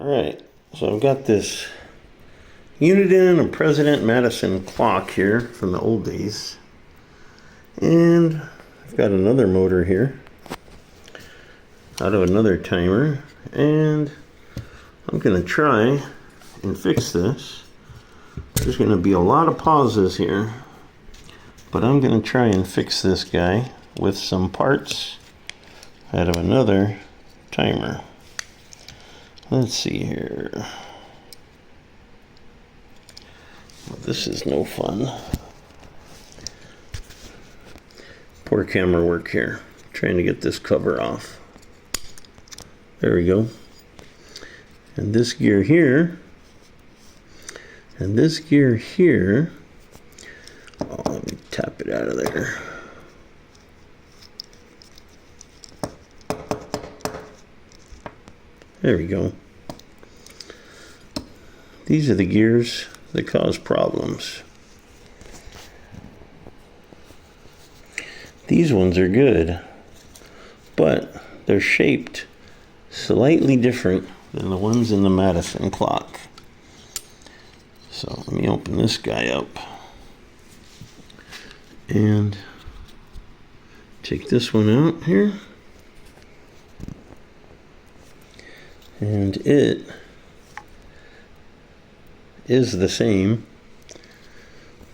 Alright, so I've got this Uniden Madison clock here from the old days. And I've got another motor here out of another timer. And I'm going to try and fix this. There's going to be a lot of pauses here. But I'm going to try and fix this guy with some parts out of another timer. Let's see here. Well, this is no fun. Poor camera work here. Trying to get this cover off. There we go. And this gear here. And this gear here. Oh, let me tap it out of there. There we go. These are the gears that cause problems. These ones are good, but they're shaped slightly different than the ones in the Madison clock. So let me open this guy up and take this one out here. And it is the same,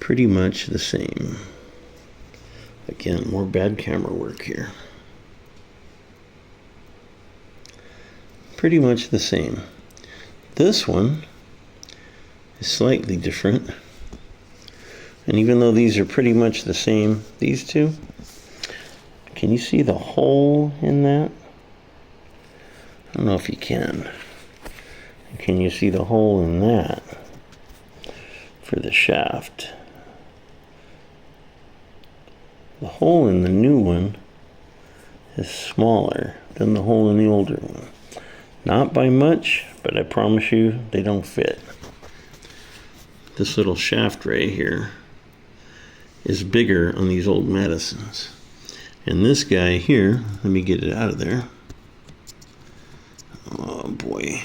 pretty much the same. Again, more bad camera work here. Pretty much the same. This one is slightly different. And even though these are pretty much the same, these two, can you see the hole in that? I don't know if you can. Can you see the hole in that for the shaft? The hole in the new one is smaller than the hole in the older one. Not by much, but I promise you they don't fit. This little shaft right here is bigger on these old Madisons. And this guy here, let me get it out of there. Oh boy.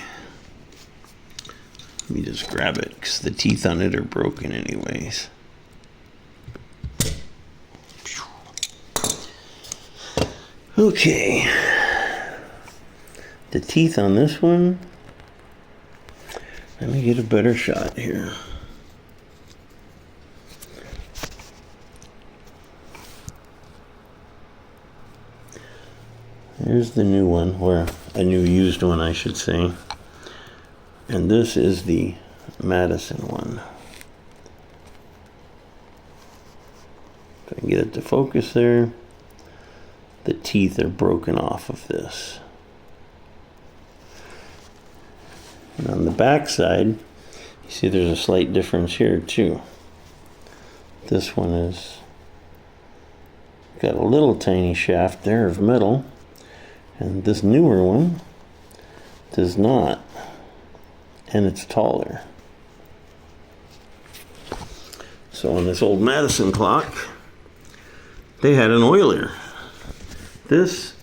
Let me just grab it because the teeth on it are broken anyways. Okay. The teeth on this one. Let me get a better shot here. Here's the new one, or a new used one, I should say. And this is the Madison one. If I can get it to focus there, the teeth are broken off of this. And on the back side, you see there's a slight difference here too. This one is got a little tiny shaft there of metal. And this newer one does not, and it's taller. So on this old Madison clock, they had an oiler. This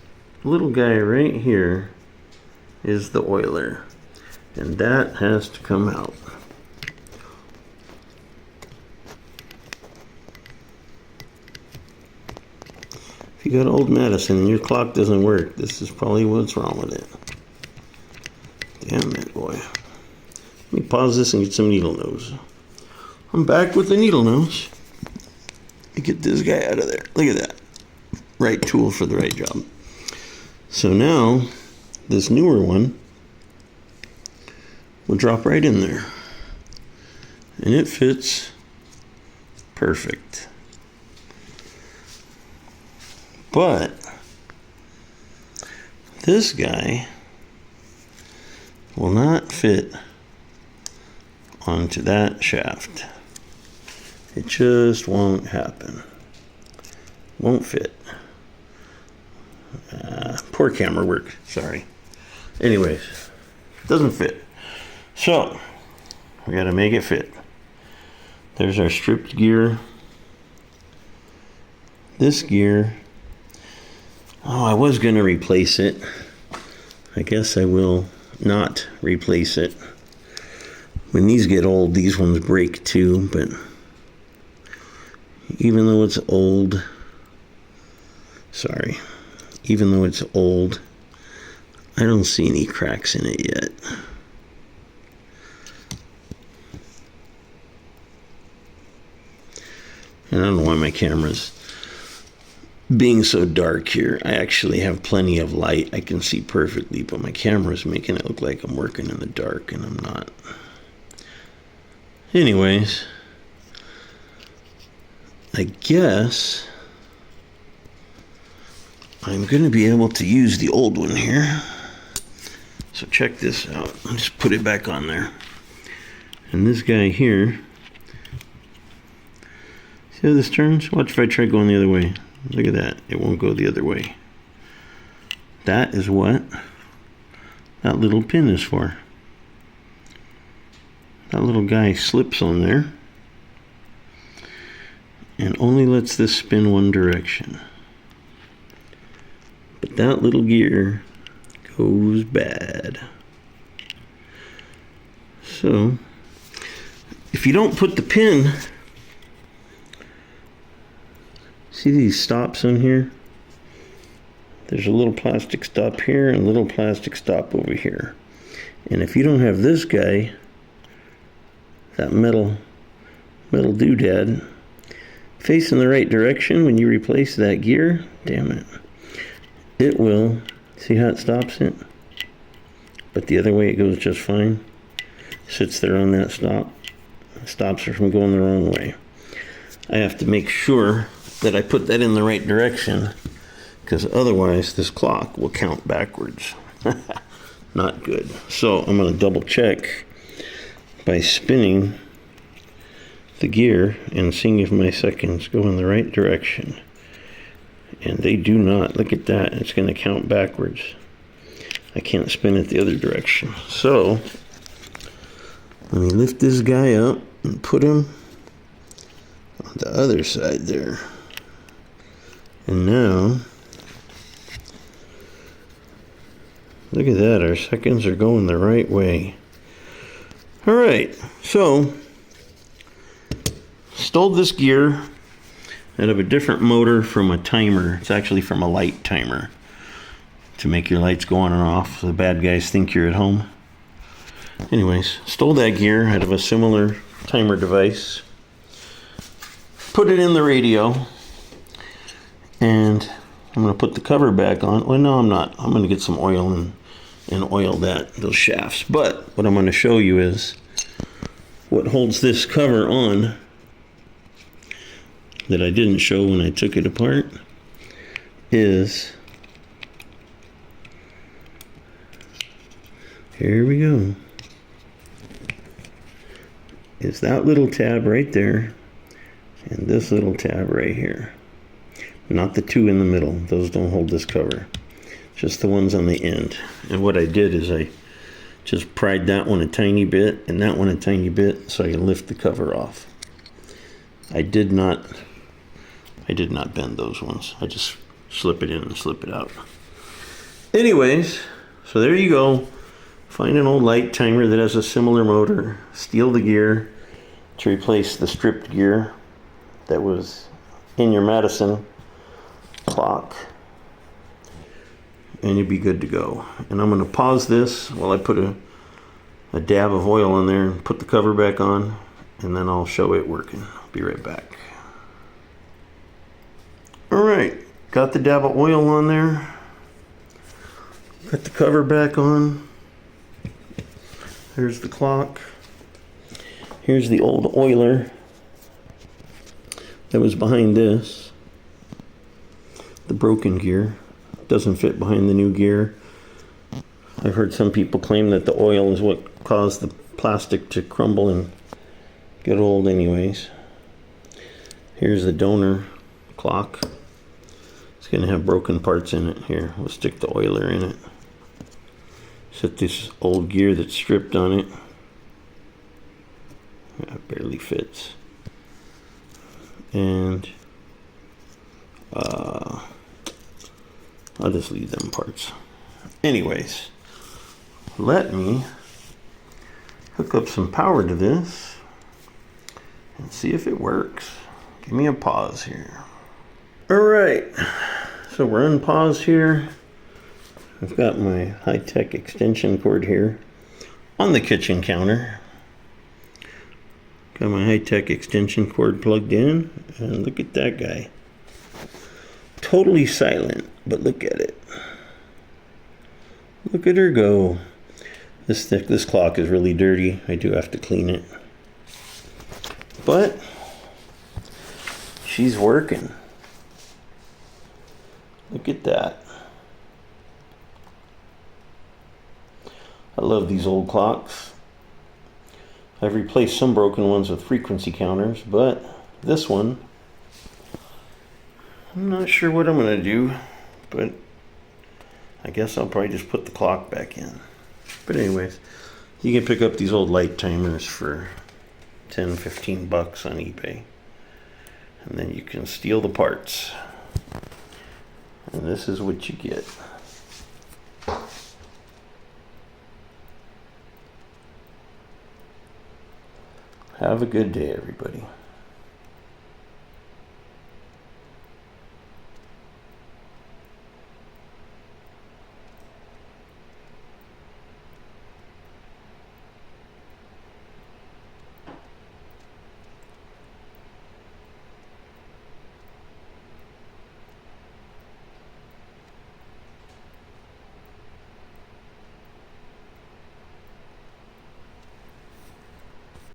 little guy right here is the oiler, and that has to come out. If you got old Madison and your clock doesn't work, this is probably what's wrong with it. Damn it, boy. Let me pause this and get some needle nose. I'm back with the needle nose. Let me get this guy out of there. Look at that. Right tool for the right job. So now, this newer one will drop right in there. And it fits perfect. But this guy will not fit onto that shaft. It just won't happen. Won't fit. Poor camera work, sorry. Anyways, doesn't fit. So, we gotta make it fit. There's our stripped gear. This gear, oh, I was gonna replace it. I guess I will not replace it. When these get old, these ones break too, but even though it's old, I don't see any cracks in it yet. And I don't know why my camera's being so dark here. I actually have plenty of light. I can see perfectly, but my camera's making it look like I'm working in the dark, and I'm not. Anyways, I guess I'm going to be able to use the old one here. So check this out. I'll just put it back on there. And this guy here, see how this turns? Watch if I try going the other way. Look at that. It won't go the other way. That is what that little pin is for. That little guy slips on there and only lets this spin one direction. But that little gear goes bad. So, if you don't put the pin, see these stops on here? There's a little plastic stop here and a little plastic stop over here. And if you don't have this guy, that metal doodad, facing the right direction when you replace that gear, damn it, it will, see how it stops it? But the other way it goes just fine. Sits there on that stop. Stops her from going the wrong way. I have to make sure that I put that in the right direction, because otherwise this clock will count backwards. Not good. So I'm going to double check by spinning the gear and seeing if my seconds go in the right direction. And they do not. Look at that. It's going to count backwards. I can't spin it the other direction. So let me lift this guy up and put him on the other side there. And now, look at that. Our seconds are going the right way. All right. So stole this gear out of a different motor from a timer. It's actually from a light timer to make your lights go on and off so the bad guys think you're at home. Anyways, stole that gear out of a similar timer device, put it in the radio, and I'm going to put the cover back on. Well, no, I'm not. I'm going to get some oil and oil those shafts. But what I'm going to show you is what holds this cover on that I didn't show when I took it apart is, here we go, is that little tab right there and this little tab right here. Not the two in the middle. Those don't hold this cover. Just the ones on the end. And what I did is I just pried that one a tiny bit and that one a tiny bit so I can lift the cover off. I did not bend those ones. I just slip it in and slip it out. Anyways, so there you go. Find an old light timer that has a similar motor. Steal the gear to replace the stripped gear that was in your Madison clock, and you'll be good to go. And I'm going to pause this while I put a dab of oil in there and put the cover back on, and then I'll show it working. I'll be right back. Alright, got the dab of oil on there, got the cover back on. Here's the clock. Here's the old oiler that was behind this. The broken gear doesn't fit behind the new gear. I've heard some people claim that the oil is what caused the plastic to crumble and get old anyways. Here's the donor clock. It's going to have broken parts in it. Here, we'll stick the oiler in it. Set this old gear that's stripped on it. It barely fits. And I'll just leave them parts. Anyways, let me hook up some power to this and see if it works. Give me a pause here. All right, so we're unpaused here. I've got my high-tech extension cord here on the kitchen counter. Got my high-tech extension cord plugged in, and look at that guy. Totally silent, but look at it. Look at her go. This clock is really dirty. I do have to clean it. But she's working. Look at that. I love these old clocks. I've replaced some broken ones with frequency counters, but this one, I'm not sure what I'm going to do, but I guess I'll probably just put the clock back in. But anyways, you can pick up these old light timers for 10, 15 bucks on eBay. And then you can steal the parts. And this is what you get. Have a good day, everybody.